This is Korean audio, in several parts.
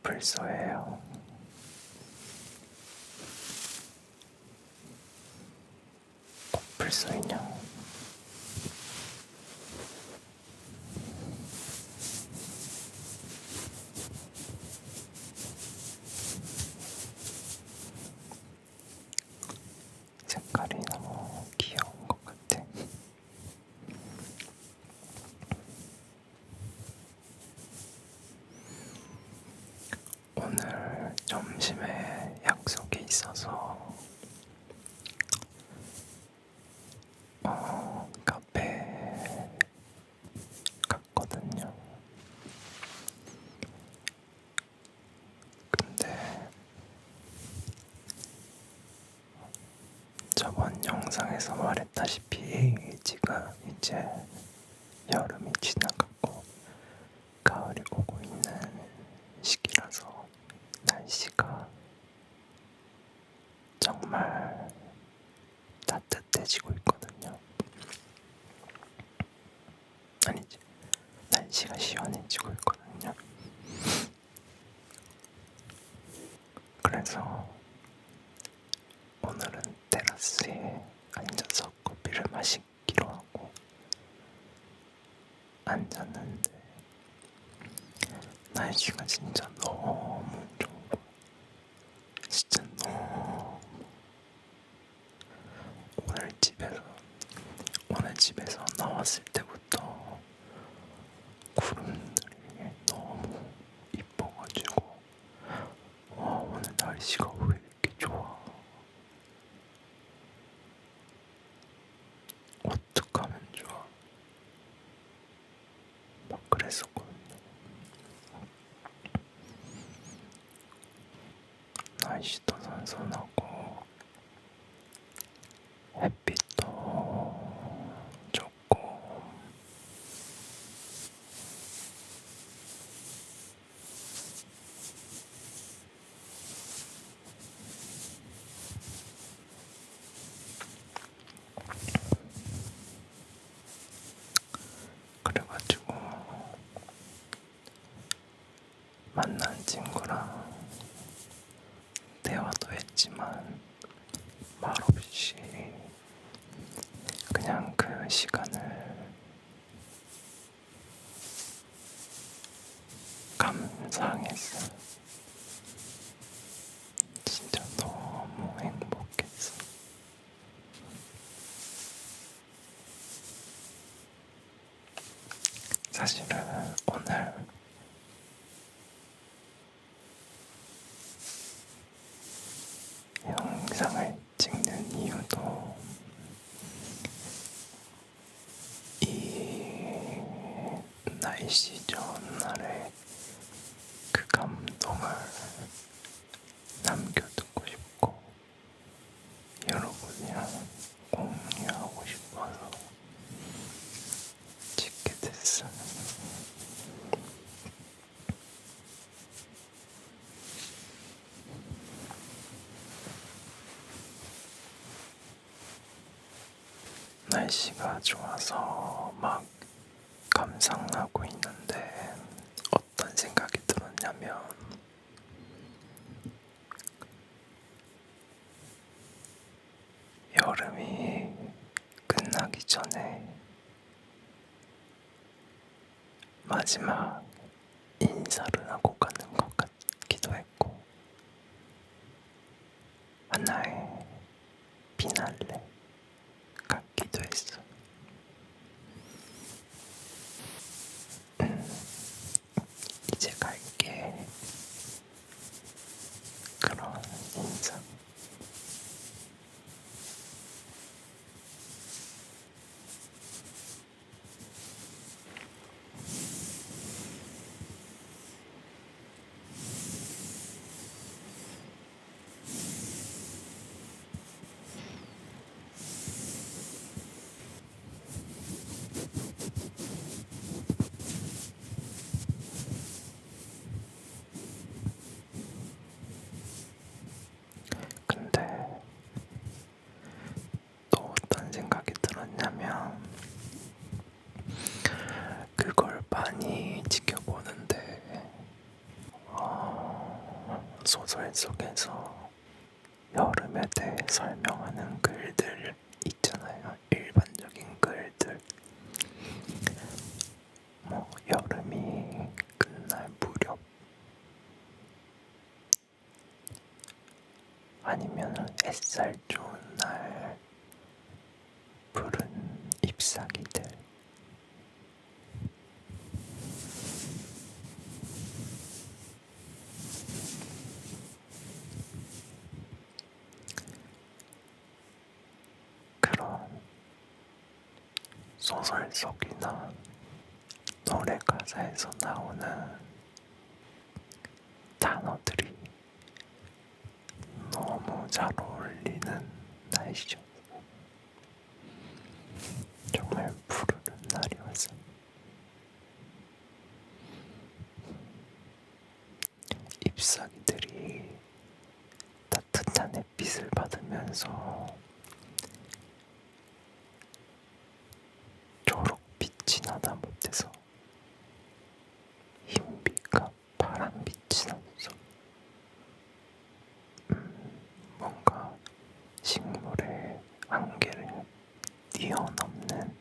불소예요. 불소 인형. 색깔이 너무 귀여운 것 같아. 오늘 점심에 약속이 있어서 카페에 갔거든요. 근데 저번 영상에서 말했다시피 지금 이제 여름이 지나가고 가을이 오고 있는 시기라서 날씨가 정말 따뜻해지고 있거든요. 아니지, 날씨가 시원해지고 있거든요. 그래서 오늘은 테라스에 앉아서 커피를 마시기로 하고 앉았는데 날씨가 진짜 너무 좋은 거야. 진짜 너무. 오늘 집에서 나왔을 때부터 구름들이 너무 이뻐가지고 와, 오늘 날씨가 왜 이렇게 좋아? 어떡하면 좋아? 막 그랬었거든요. 날씨도 선선하고 햇빛도 좋고 그래가지고 만난 친구랑 대화도 했지만 말없이 그냥 그 시간을 감상했어. 진짜 너무 행복했어. 사실은 오늘 영상을 찍는 이유도 이 날씨 좋은 날에 그 감동을 남겨두고 싶고 여러분이랑 공유하고 싶어서 찍게 됐어. 날씨가 좋아서 막 감상하고 있는데 어떤 생각이 들었냐면 여름이 끝나기 전에 마지막 인사를 하고 가는 것 같기도 했고 하나의 피날레 같기도 했어. 이제 갈게. 그런 인사. 소설 속에서 여름에 대해 설명하는 글들 있잖아요. 일반적인 글들. 뭐 여름이 끝날 무렵 아니면은 햇살 좋은 날 푸른 잎사귀들 그런 소설 속이나 노래 가사에서 나오는 단어들이 너무 잘 어울리는 날이죠. 정말 푸르른 날이어서 잎사귀들이 따뜻한 햇빛을 받으면서 초록빛이 나다 못해서 흰빛과 파란빛이 났어. 뭔가 식물의 한계를 뛰어넘는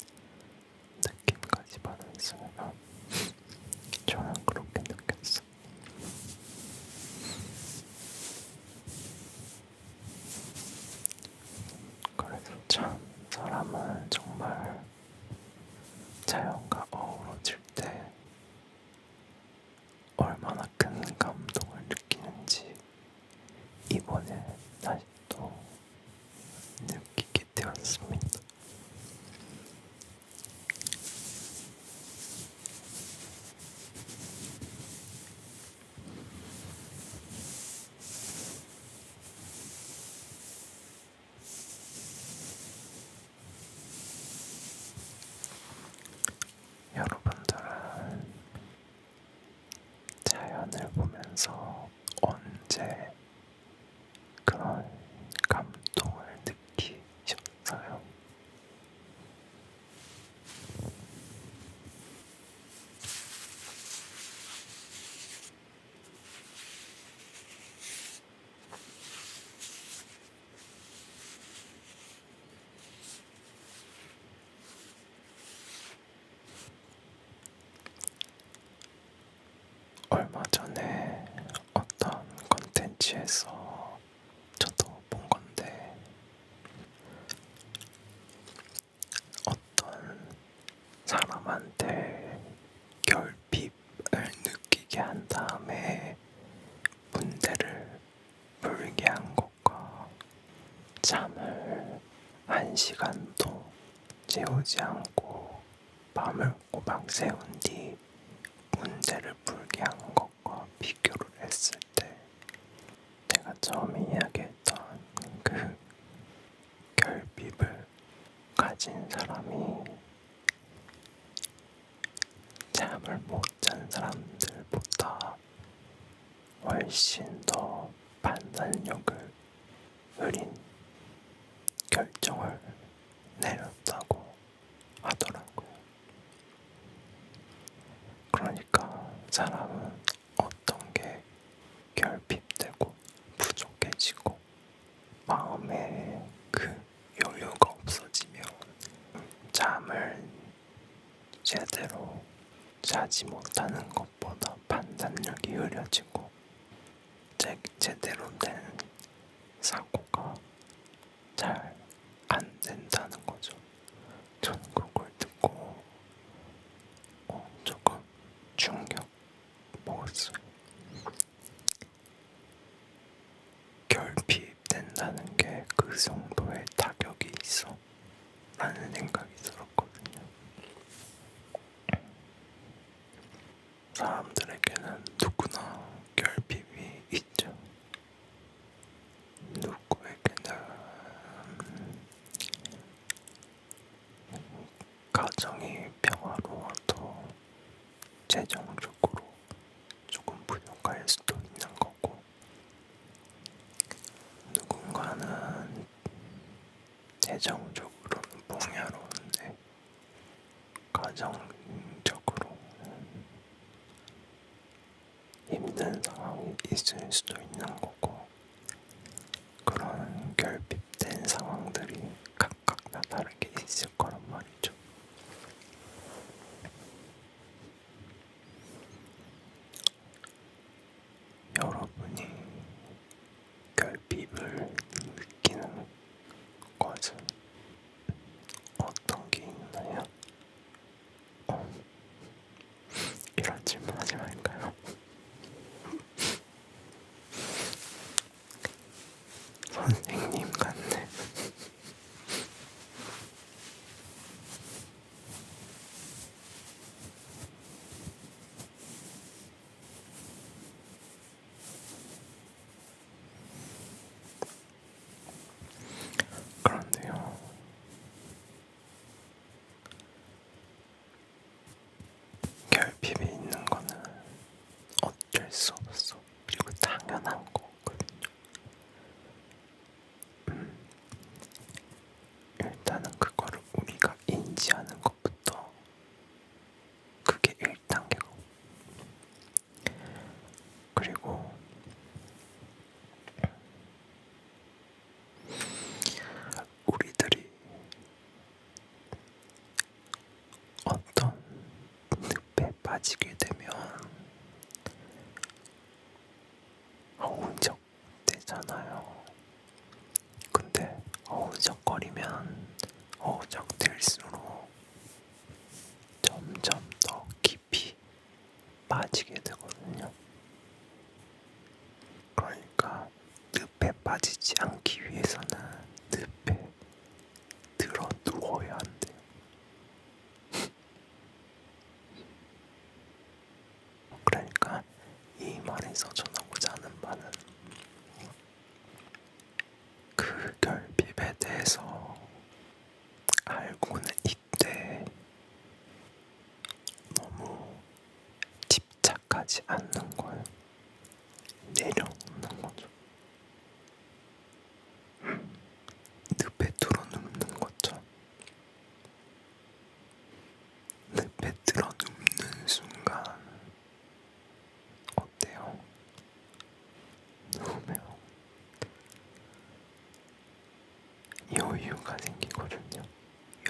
느낌까지 받았어요. 저는 그렇게 느꼈어. 그래서 참 사람은 정말 자연과 어우러질 때 얼마나 큰 감동을 느끼는지 이번에 다시 또 느끼게 되었습니다. 여러분들은 자연을 보면서 언제 그런 감동을 느끼셨어요? 얼마 전에 어떤 컨텐츠에서 저도 본 건데 어떤 사람한테 결핍을 느끼게 한 다음에 문제를 풀게 한 것과 잠을 1시간도 재우지 않고 밤을 꼬박 새운 뒤 문제를 풀게 한 것과 비교를 했을 때 제가 처음에 이야기했던 그 결핍을 가진 사람이 잠을 못 잔 사람들보다 훨씬 더 판단력을 흐린 결정을 내렸다고 하더라고요. 그러니까 사람은 어떤 게 결핍되고 부족해지고 마음에 그 여유가 없어지면 잠을 제대로 자지 못하는 것보다 판단력이 흐려지고 제대로 된 사고가 잘 안 된다는 거죠. 저는 그걸 듣고 조금 충격 먹었어요. 결핍된다는 게 그 정도의 타격이 있어 라는 생각이 들었거든요. 사람들에게는 누구나 결핍이 있죠. 누구에게는 가정이 평화로워도 재정적으로 조금 부족할 수도 있는 거고, 누군가는 재정적으로는 풍요로운데 가정적으로 힘든 상황이 있을 수도 있는 거고, 질문하지 말까요? 선생님 같네. 그런데요, 결핍이 있는 거는 어쩔 수 없어. 그리고 당연한 거거든요. 일단은 그거를 우리가 인지하는 것부터 그게 1단계고, 그리고 우리들이 어떤 늪에 빠지게 되면 허우적 되잖아요. 근데 허우적거리면 허우적될수록 점점 더 깊이 빠지게 되거든요. 그러니까 늪에 빠지지 않기 위해서는 늪에 들어 누워야 한대요. 그러니까 이 말에서 전하고자 하는 바는 그 결핍에 대해서 알고는 있되 너무 집착하지 않는 거예요. 내려놓는 거죠. 늪에 들어 눕는 것처럼. 늪에 들어 눕는 순간 어때요? 누우면 여유가 생기거든요.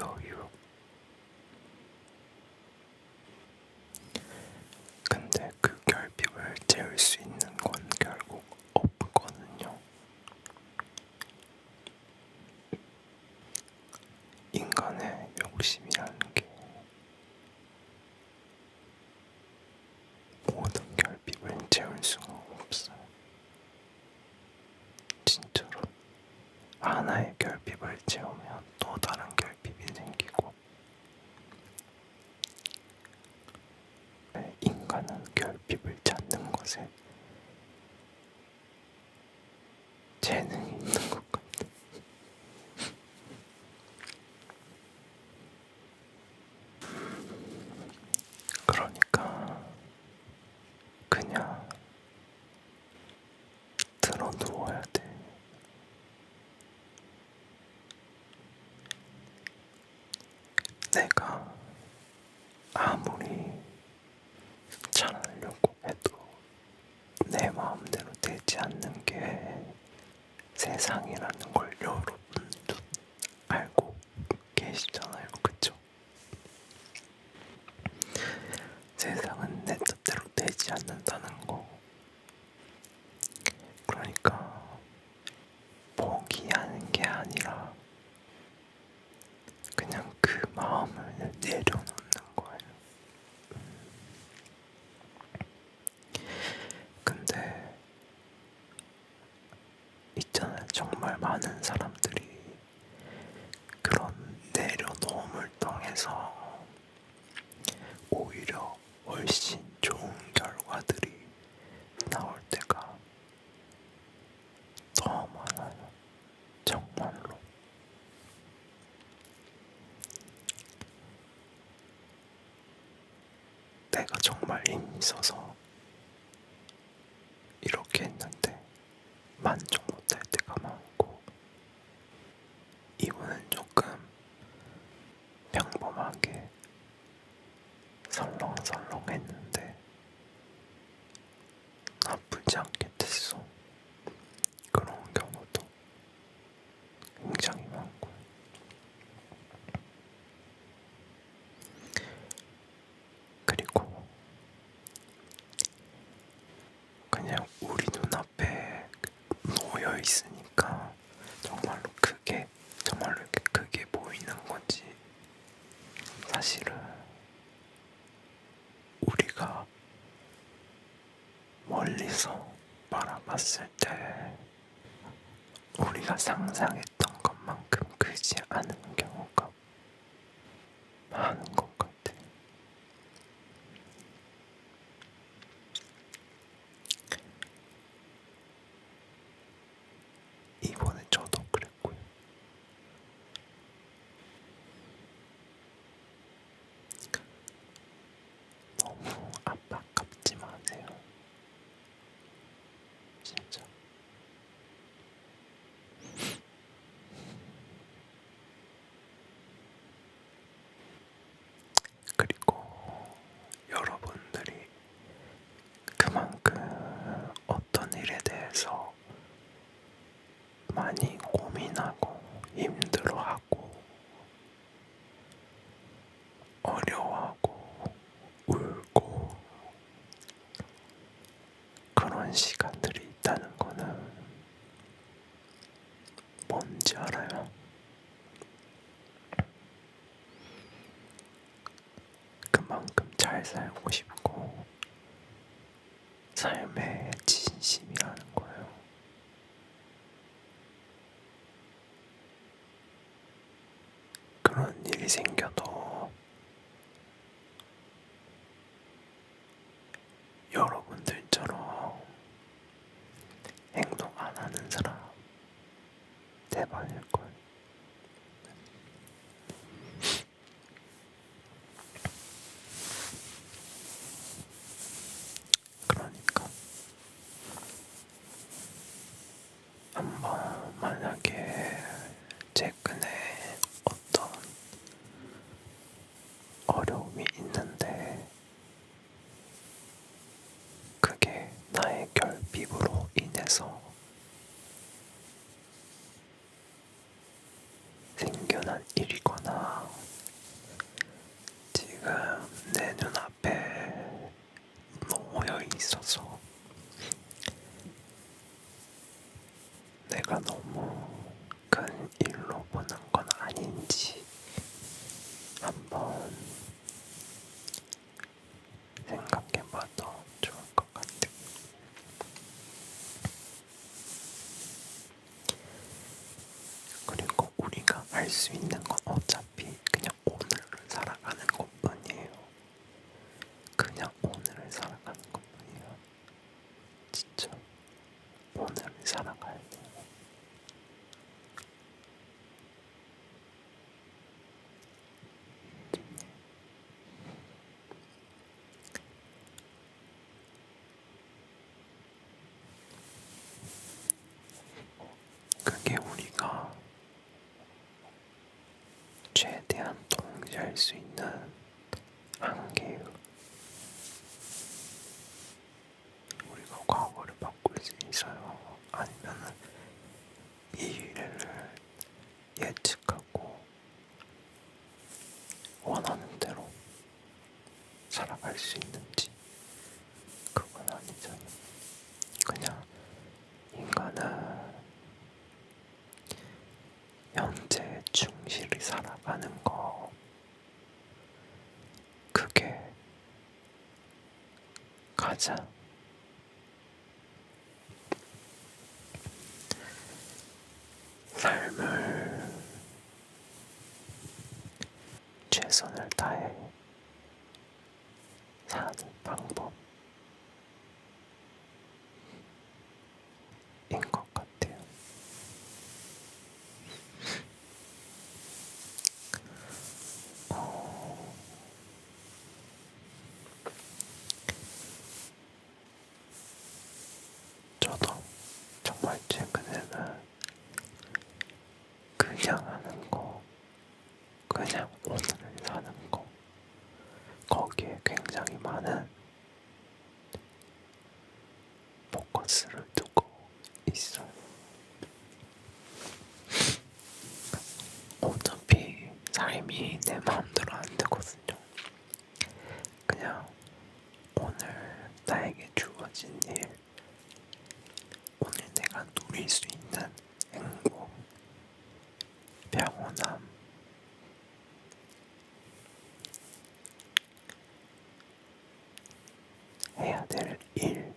여유. 근데 그 결핍을 채울 수 있는 건 결국 없거든요. 인간의 욕심이라는 게 모든 결핍을 채울 수가 없어요. 진짜로. 하나의 결핍을 채우면 또 다른 결핍이 생기고, 인간은 결핍을 찾는 것에 재능이 있는 것 같아. 그러니까 그냥 들어 누워야 돼. 내가 아무리 잘하려고 해도 내 마음대로 되지 않는 게 세상이라는 걸 여러분도 알고 계시잖아요. 그쵸? 세상은 내 뜻대로 되지 않는다는 거. 그러니까 포기하는 게 아니라 그냥 그 마음을 내려놓는 거예요. 근데 있잖아요. 정말 많은 사람들이 그런 내려놓음을 통해서 오히려 훨씬 좋은 결과들이 나올 때가 더 많아요. 정말로. 내가 정말 힘이 있어서 이렇게 했는데 만족 못할 때가 많고, 이분은 조금 평범하게 설렁설렁 했는데 나쁘지 않게 됐어. 그런 경우도 굉장히 많고. 그리고 그냥 우리 눈앞에 놓여 있으니까 정말로 이렇게 크게 보이는 거지. 사실은 우리가 멀리서 바라봤을 때 우리가 상상했던 것만큼 크지 않은 경우가 많은 것 같아. 이번에 저도 그랬고요. 너무 압박감지 마세요. 진짜. 그리고 여러분들이 그만큼 어떤 일에 대해서 많이 고민하고 힘들어하고 어려워하고 울고 그런 시간들이 있다는 거는 뭔지 알아요? 그만큼 잘 살고 싶고 삶의 진심이라는 거예요. 그런 일이 생겨도 여러분들처럼 행동 안 하는 사람 대박일걸. 그러니까 한번 만약에 최근에 어떤 어려움이 있는데 그게 나의 결핍으로 인해서 생겨난 일이거나 지금 내 눈앞에 놓여 있어서 내가 너무 큰 일로 보는 건 아닌지 한번 생각해봐도 좋을 것 같아요. 그리고 우리가 할 수 있는 건 어차피 그냥 오늘을 살아가는 것뿐이에요. 그냥 오늘을 살아가는 것뿐이에요. 진짜 오늘을 살아가야 돼요. 그게 우리가 최대한 통제할 수 있는 한계예요. 우리가 과거를 바꿀 수 있어요. 아니면은 미래를 예측하고 원하는 대로 살아갈 수 있는지 그건 아니잖아. 그냥 인간은 현재에 충실히 살아가는 거 그게 가장 삶을 최선을 다해 사는 방법인 것 같아요. 저도 정말 최근에는 그냥 하는 거, 그냥 오늘을 사는 거, 거기에 굉장히 많은 포커스를 두고 있어요. 어차피 삶이 내 마음대로 안 되거든요. 그냥 오늘 나에게 주어진 일, 오늘 내가 누릴 수 있는 행복, 평온함, 해야 될 일,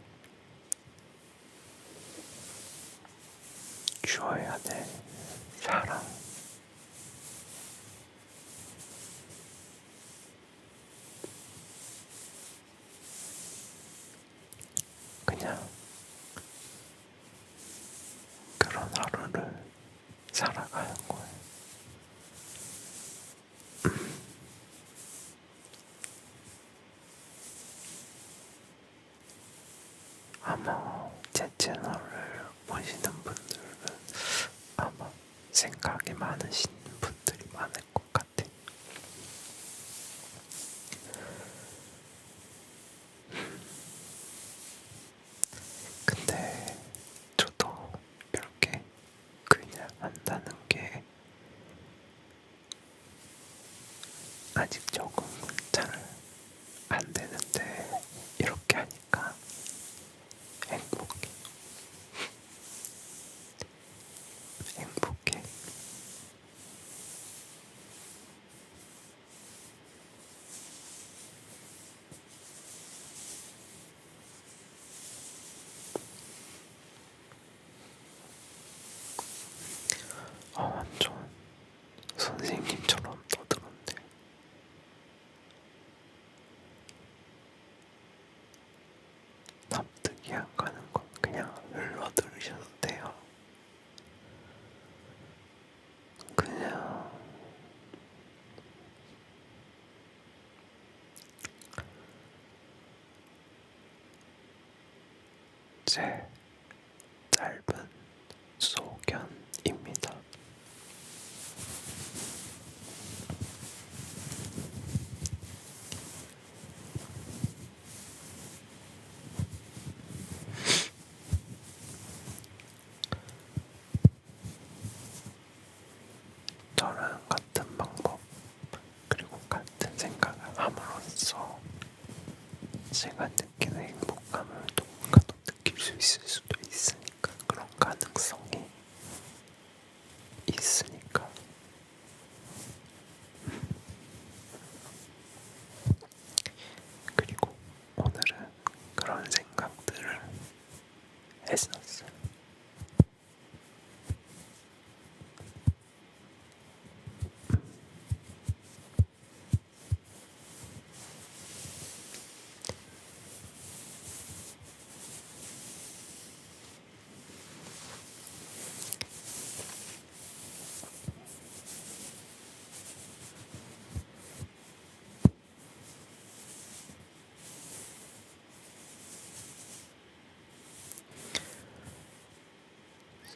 주어야 될 사랑. 그냥 그런 하루를 살아가는 거예요. 아마 제 채널을 보시는 분들은 아마 생각이 많으신 분들이 많을 것 같아요. 근데 저도 이렇게 그냥 한다는 게 아직 적응은 잘 안 되는데 이렇게 하니까 행복해. 행복해. 완전 선생님처럼 떠들었네. 납득이 안 가는 건 그냥 흘러 들으셔도 돼요. 그냥 제 짧은 소견입니다. 저랑 같은 방법 그리고 같은 생각을 함으로써 제가 느끼는 행복감을 누군가도 느낄 수 있을 수도 있으니까 그런 가능성이 있으니까 그리고 오늘은 그런 생각들을 했었어요.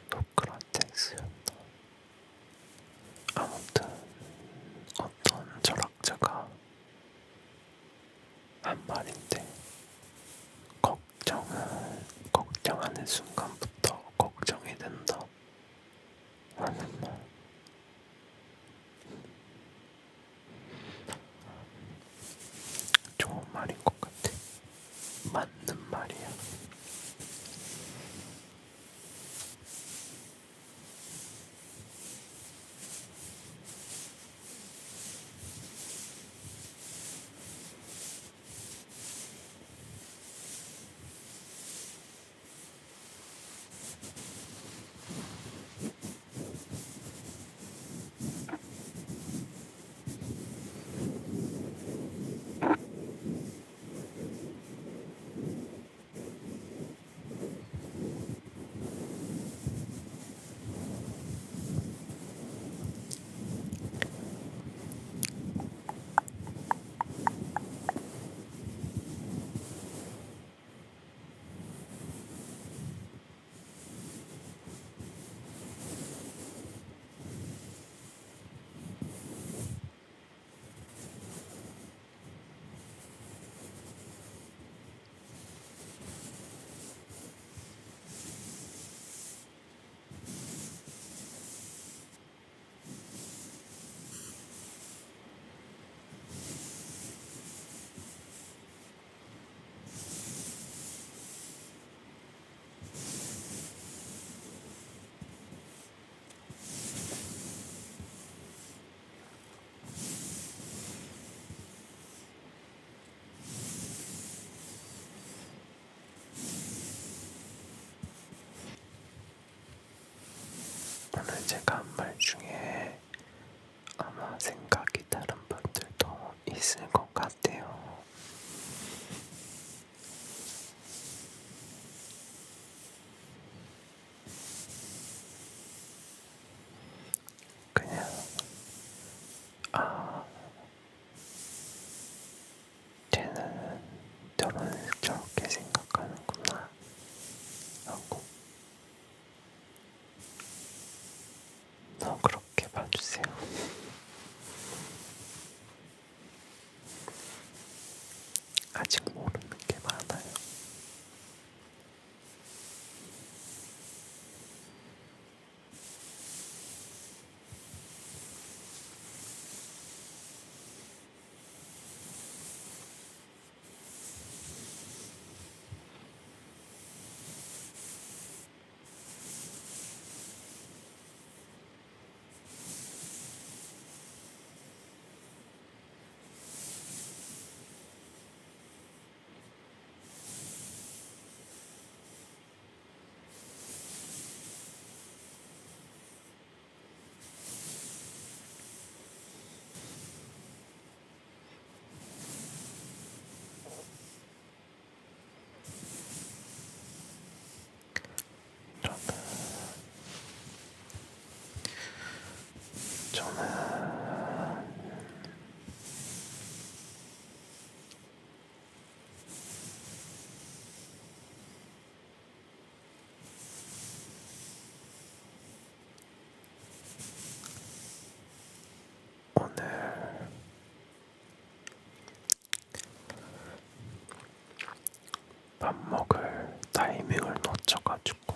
소크라테스였나? 아무튼 어떤 철학자가 한 말인데 걱정하는 순간부터 걱정이 된다 하는 말. 좋은 말인 것 같아. 맞는 말이야. 너는 저렇게 생각하는구나 하고 그렇게 봐주세요. 아직 모르는 게 많아요. 저는 오늘 밥 먹을 타이밍을 놓쳐가지고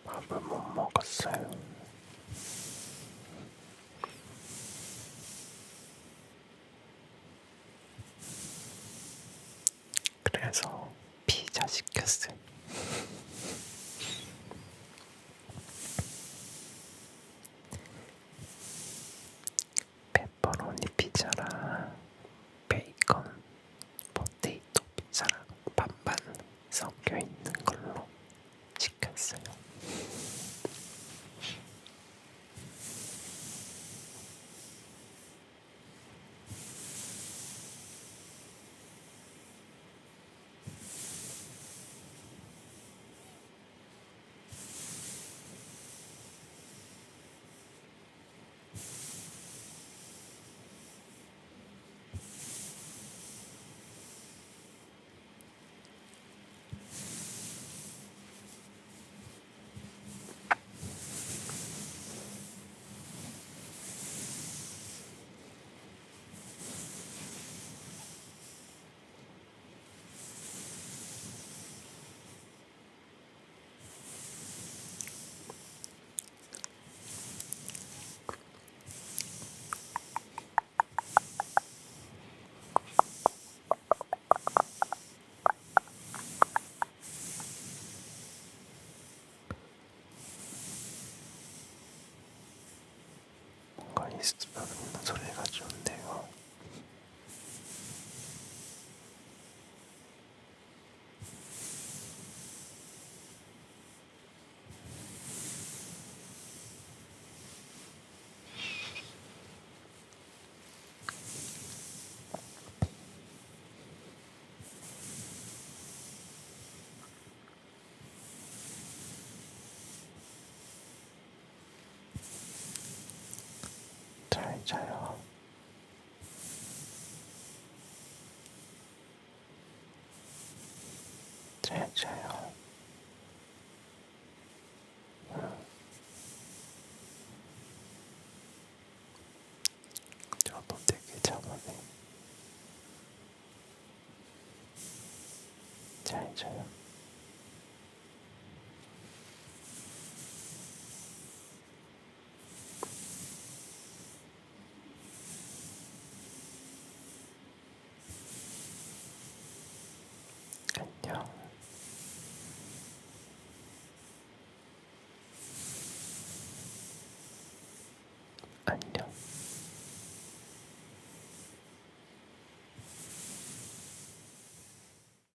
밥을 못 먹었어요. 그래서 피자 시켰어요. 페퍼로니 피자랑 베이컨, 포테이토 피자랑 반반 섞여 있는 걸로 시켰어요. 뭔가 있는 소리가 좋네요. 잘 자요. 잘 자요. 저도 되게 잠하네. 잘 자요.